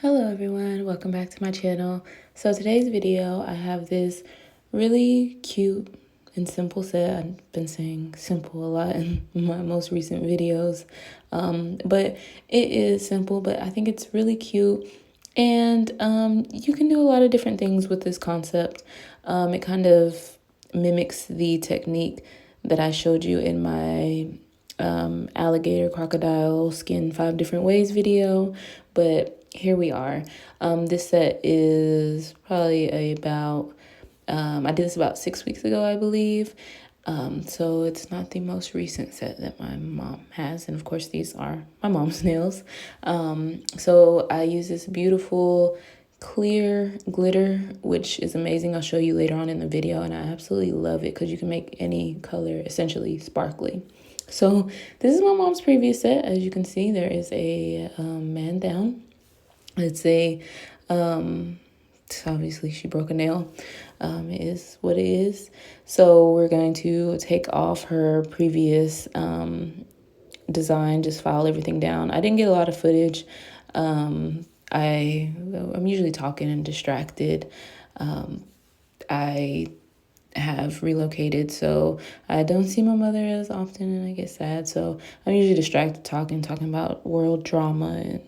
Hello everyone, welcome back to my channel. So today's video, I have this really cute and simple set. I've been saying simple a lot in my most recent videos, but it is simple, but I think it's really cute. And you can do a lot of different things with this concept. It kind of mimics the technique that I showed you in my alligator crocodile skin 5 different ways video, but here we are. This set is probably about I did this about 6 weeks ago, I believe. So it's not the most recent set that my mom has, and of course these are my mom's nails. So I use this beautiful clear glitter, which is amazing. I'll show you later on in the video, and I absolutely love it because you can make any color essentially sparkly. So this is my mom's previous set. As you can see, there is a man down. It's a obviously she broke a nail. It is what it is. So we're going to take off her previous design, just file everything down. I didn't get a lot of footage. I'm usually talking and distracted. I have relocated, so I don't see my mother as often, and I get sad. So I'm usually distracted talking about world drama and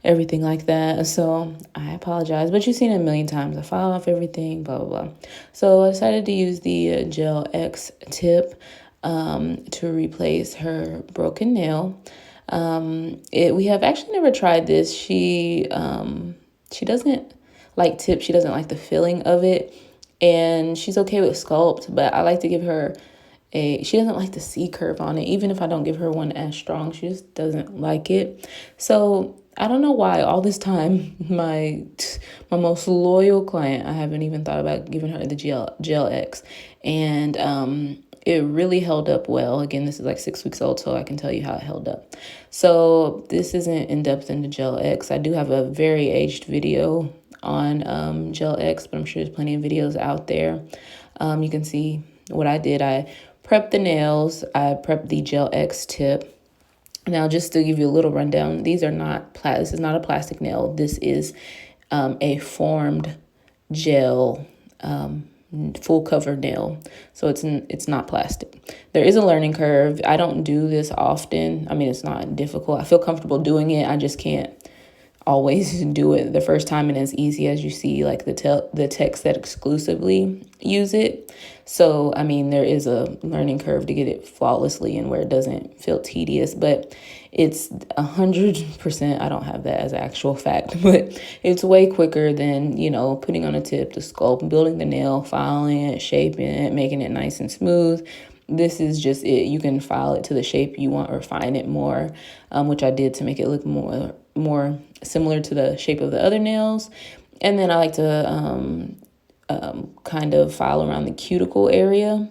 everything like that. So I apologize, but you've seen it a million times. I file off everything, blah, blah, blah. So I decided to use the Gel X tip to replace her broken nail. We have actually never tried this. She doesn't like tips. She doesn't like the feeling of it. And she's okay with sculpt, but I like to give her she doesn't like the C curve on it. Even if I don't give her one as strong, she just doesn't like it. So I don't know why all this time, my most loyal client, I haven't even thought about giving her the Gel X. And it really held up well. Again, this is like 6 weeks old, so I can tell you how it held up. So this isn't in depth into Gel X. I do have a very aged video on Gel X, but I'm sure there's plenty of videos out there. You can see what I did. I prepped the nails. I prepped the Gel X tip. Now, just to give you a little rundown, this is not a plastic nail. This is a formed gel full cover nail. So it's not plastic. There is a learning curve. I don't do this often. I mean, it's not difficult. I feel comfortable doing it. I just can't always do it the first time and as easy as you see like the techs that exclusively use it. So I mean, there is a learning curve to get it flawlessly and where it doesn't feel tedious, but it's 100%. I don't have that as an actual fact, but it's way quicker than, putting on a tip, the sculpt, building the nail, filing it, shaping it, making it nice and smooth. This is just it. You can file it to the shape you want or refine it more, which I did to make it look more similar to the shape of the other nails. And then I like to kind of file around the cuticle area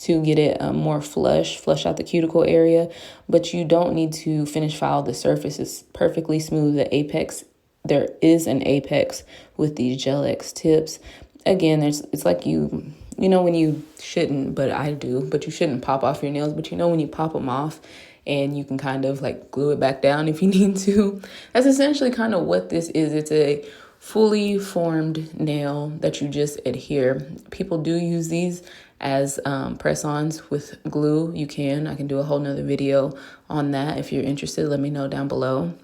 to get it more flush out the cuticle area. But you don't need to finish file the surface. It's perfectly smooth. The apex, there is an apex with these Gel X tips. Again, it's like when you shouldn't, but I do, but you shouldn't pop off your nails, but when you pop them off and you can kind of like glue it back down if you need to. That's essentially kind of what this is. It's a fully formed nail that you just adhere. People do use these as press-ons with glue. I can do a whole nother video on that. If you're interested, let me know down below.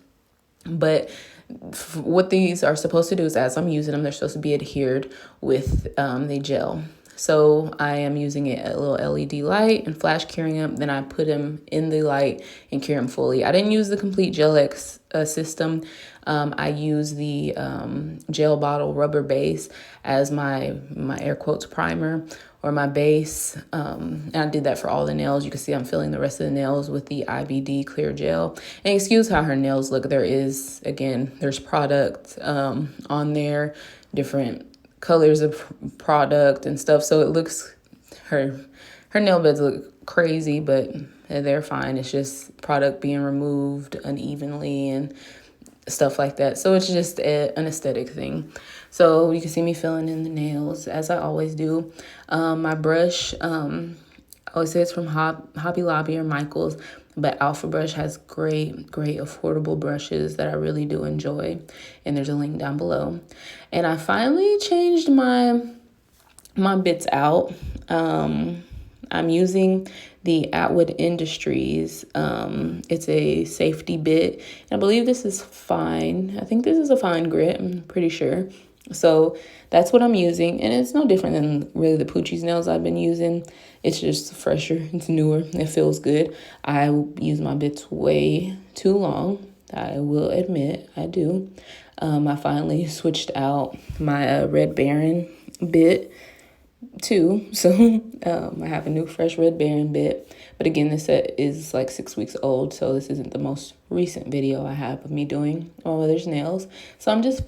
But what these are supposed to do is, as I'm using them, they're supposed to be adhered with the gel. So I am using it a little LED light and flash curing them. Then I put them in the light and cure them fully. I didn't use the complete Gel X system. I use the gel bottle rubber base as my air quotes primer or my base. And I did that for all the nails. You can see I'm filling the rest of the nails with the IBD clear gel. And excuse how her nails look. There's product on there, different colors of product and stuff. So it looks, her nail beds look crazy, but they're fine. It's just product being removed unevenly and stuff like that. So it's just an aesthetic thing. So you can see me filling in the nails as I always do. My brush, I always say it's from Hobby Lobby or Michael's, But Alpha Brush has great affordable brushes that I really do enjoy, and there's a link down below. And I finally changed my bits out. I'm using the Atwood Industries. It's a safety bit. I believe this is fine. I think this is a fine grit, I'm pretty sure. So that's what I'm using, and it's no different than really the Poochie's nails I've been using. It's just fresher, it's newer, it feels good. I use my bits way too long, I will admit, I do. I finally switched out my Red Baron bit too, so I have a new fresh Red Baron bit. But again, this set is like 6 weeks old, so this isn't the most recent video I have of me doing my mother's nails. So I'm just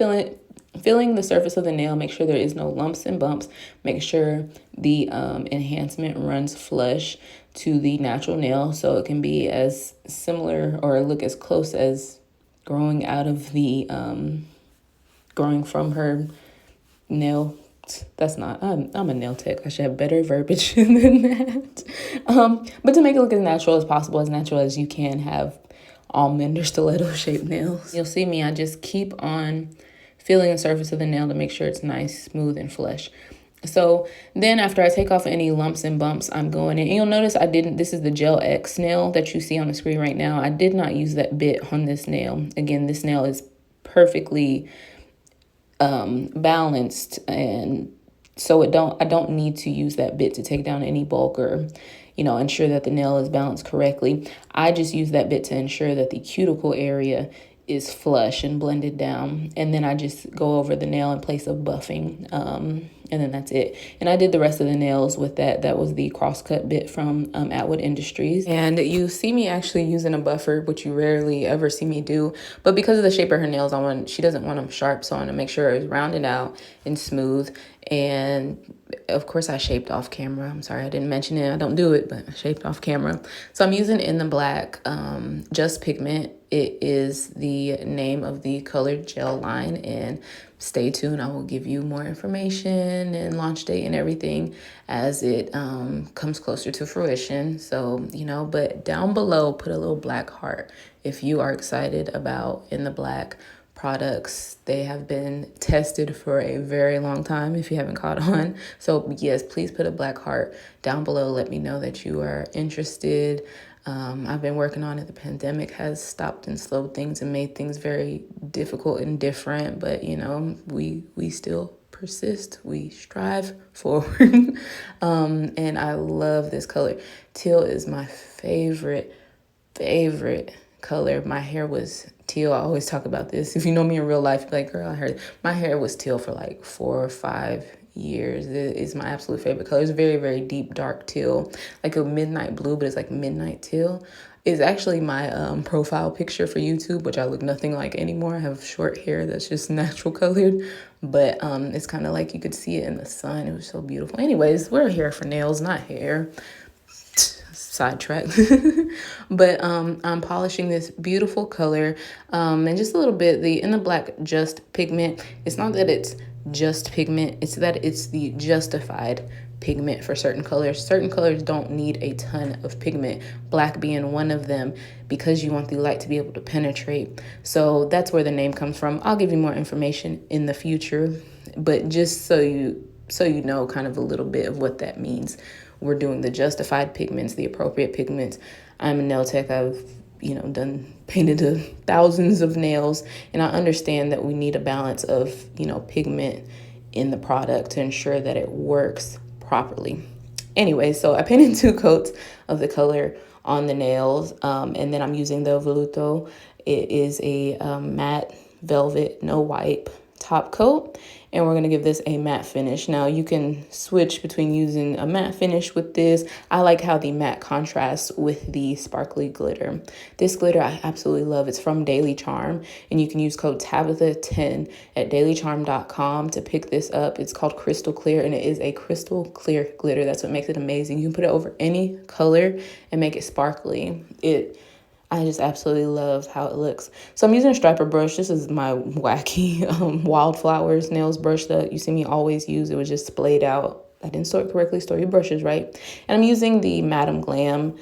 feeling the surface of the nail, make sure there is no lumps and bumps, make sure the enhancement runs flush to the natural nail so it can be as similar or look as close as growing out of the growing from her nail. That's not, I'm a nail tech, I should have better verbiage than that. But to make it look as natural as you can have almond or stiletto shaped nails. You'll see me, I just keep on feeling the surface of the nail to make sure it's nice, smooth, and flush. So then after I take off any lumps and bumps, I'm going in. And you'll notice this is the Gel X nail that you see on the screen right now. I did not use that bit on this nail. Again, this nail is perfectly balanced, and so I don't need to use that bit to take down any bulk or, ensure that the nail is balanced correctly. I just use that bit to ensure that the cuticle area is flush and blended down, and then I just go over the nail in place of buffing, and then that's it. And I did the rest of the nails with that was the crosscut bit from Atwood Industries. And you see me actually using a buffer, which you rarely ever see me do, but because of the shape of her nails, she doesn't want them sharp, so I want to make sure it's rounded out and smooth. And of course I shaped off camera. I'm sorry I didn't mention it, I don't do it, but I shaped off camera. So I'm using In the Black Just Pigment. It is the name of the colored gel line, and stay tuned. I will give you more information and launch date and everything as it comes closer to fruition. So, but down below, put a little black heart if you are excited about In the Black products. They have been tested for a very long time if you haven't caught on. So yes, please put a black heart down below. Let me know that you are interested. I've been working on it. The pandemic has stopped and slowed things and made things very difficult and different, but we still persist, we strive forward. And I love this color. Teal is my favorite color. My hair was teal. I always talk about this. If you know me in real life, you're like, girl, I heard my hair was teal for like 4 or 5 years. It is my absolute favorite color. It's very, very deep, dark teal, like a midnight blue, but it's like midnight teal. It's actually my profile picture for YouTube, which I look nothing like anymore. I have short hair that's just natural colored, but it's kind of like you could see it in the sun. It was so beautiful. Anyways, we're here for nails, not hair. Sidetrack. But I'm polishing this beautiful color, and just a little bit the In the Black Just Pigment. It's not that it's just pigment, it's that it's the justified pigment for certain colors. Certain colors don't need a ton of pigment, black being one of them, because you want the light to be able to penetrate. So that's where the name comes from. I'll give you more information in the future, but just so you know kind of a little bit of what that means. We're doing the justified pigments, the appropriate pigments. I'm a nail tech. I've painted thousands of nails, and I understand that we need a balance of pigment in the product to ensure that it works properly. Anyway, so I painted 2 coats of the color on the nails, and then I'm using the Voluto. It is a matte velvet no wipe top coat, and we're going to give this a matte finish. Now you can switch between using a matte finish with this. I like how the matte contrasts with the sparkly glitter. This glitter I absolutely love. It's from Daily Charm, and you can use code Tabytha10 at dailycharm.com to pick this up. It's called Crystal Clear, and it is a crystal clear glitter. That's what makes it amazing. You can put it over any color and make it sparkly. I just absolutely love how it looks. So I'm using a striper brush. This is my wacky Wildflowers nails brush that you see me always use. It was just splayed out. I didn't store it correctly. Store your brushes right. And I'm using the Madam Glam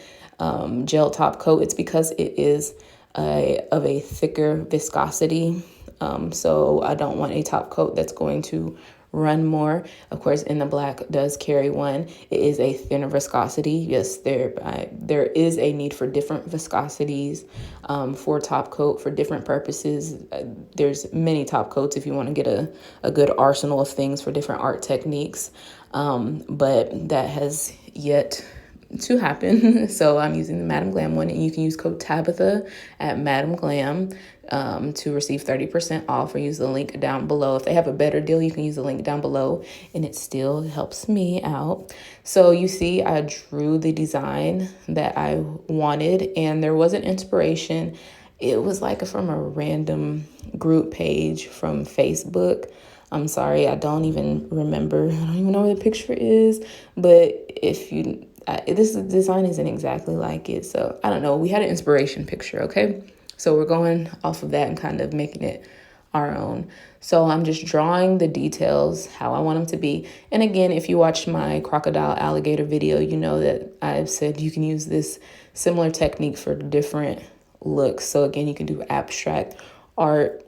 gel top coat. It's because it is of a thicker viscosity. So I don't want a top coat that's going to run more. Of course, in the black does carry one. It is a thinner viscosity. Yes, there is a need for different viscosities for top coat for different purposes. There's many top coats if you want to get a good arsenal of things for different art techniques. But that has yet to happen. So I'm using the Madam Glam one, and you can use code Tabytha at Madam Glam to receive 30% off, or use the link down below. If they have a better deal, you can use the link down below, and it still helps me out. So you see, I drew the design that I wanted, and there was an inspiration. It was like from a random group page from Facebook. I'm sorry, I don't even remember. I don't even know where the picture is. But if you, this design isn't exactly like it. So I don't know. We had an inspiration picture, okay? So we're going off of that and kind of making it our own. So I'm just drawing the details how I want them to be. And again, if you watch my crocodile alligator video, you know that I've said you can use this similar technique for different looks. So again, you can do abstract art,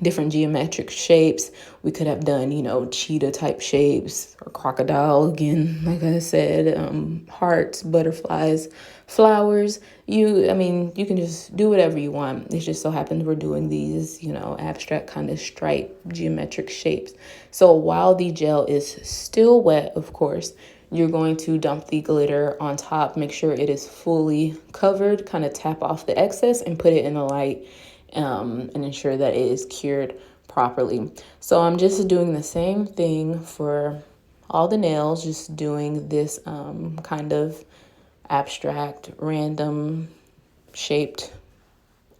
different geometric shapes. We could have done, cheetah type shapes, or crocodile again, like I said, hearts, butterflies, flowers. You can just do whatever you want. It just so happens we're doing these, abstract kind of stripe geometric shapes. So while the gel is still wet, of course, you're going to dump the glitter on top, make sure it is fully covered, kind of tap off the excess and put it in the light, and ensure that it is cured properly. So I'm just doing the same thing for all the nails, just doing this kind of abstract, random shaped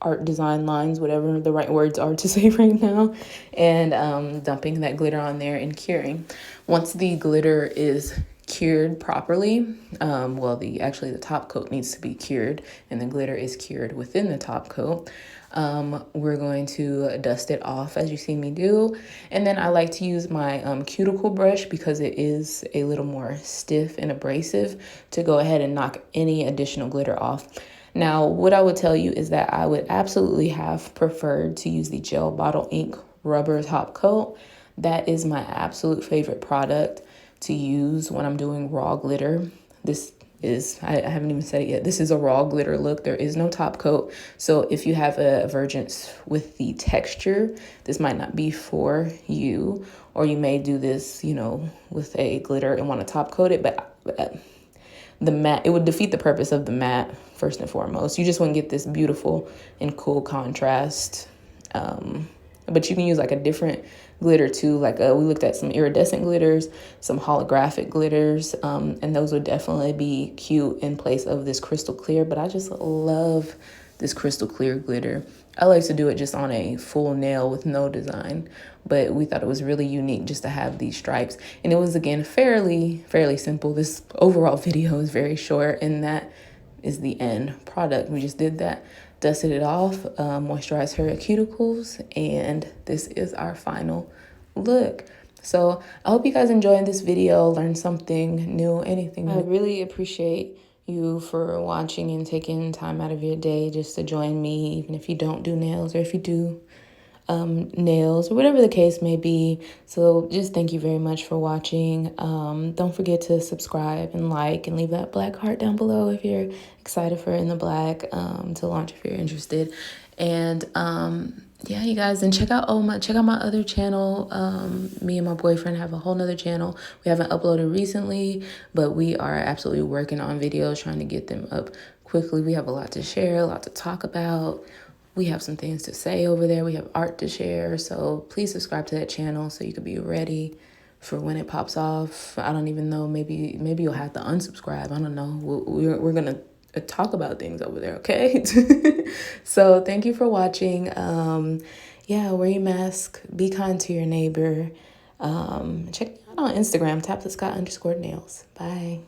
art design lines, whatever the right words are to say right now, and dumping that glitter on there and curing. Once the glitter is cured properly, the top coat needs to be cured, and the glitter is cured within the top coat. We're going to dust it off as you see me do. And then I like to use my cuticle brush, because it is a little more stiff and abrasive, to go ahead and knock any additional glitter off. Now, what I would tell you is that I would absolutely have preferred to use the gel bottle ink rubber top coat. That is my absolute favorite product to use when I'm doing raw glitter. This is, I haven't even said it yet, this is a raw glitter look. There is no top coat. So if you have a aversion with the texture, this might not be for you. Or you may do this, with a glitter and want to top coat it, but the matte, it would defeat the purpose of the matte first and foremost. You just want to get this beautiful and cool contrast. But you can use like a different glitter too. Like we looked at some iridescent glitters, some holographic glitters, and those would definitely be cute in place of this crystal clear. But I just love this crystal clear glitter. I like to do it just on a full nail with no design, but we thought it was really unique just to have these stripes. And it was, again, fairly simple. This overall video is very short, and that is the end product. We just did that, dusted it off, moisturized her cuticles, and this is our final look. So I hope you guys enjoyed this video, learned something new, anything. I really appreciate you for watching and taking time out of your day just to join me, even if you don't do nails, or if you do nails, or whatever the case may be. So just thank you very much for watching. Don't forget to subscribe and like, and leave that black heart down below if you're excited for In the Black to launch, if you're interested. And yeah, you guys, and check out my other channel. Me and my boyfriend have a whole nother channel. We haven't uploaded recently, but we are absolutely working on videos, trying to get them up quickly. We have a lot to share, a lot to talk about. We have some things to say over there. We have art to share. So please subscribe to that channel so you can be ready for when it pops off. I don't even know. Maybe you'll have to unsubscribe. I don't know. We're going to talk about things over there, okay? So thank you for watching. Yeah, wear your mask. Be kind to your neighbor. Check me out on Instagram, tabythascott_nails. Bye.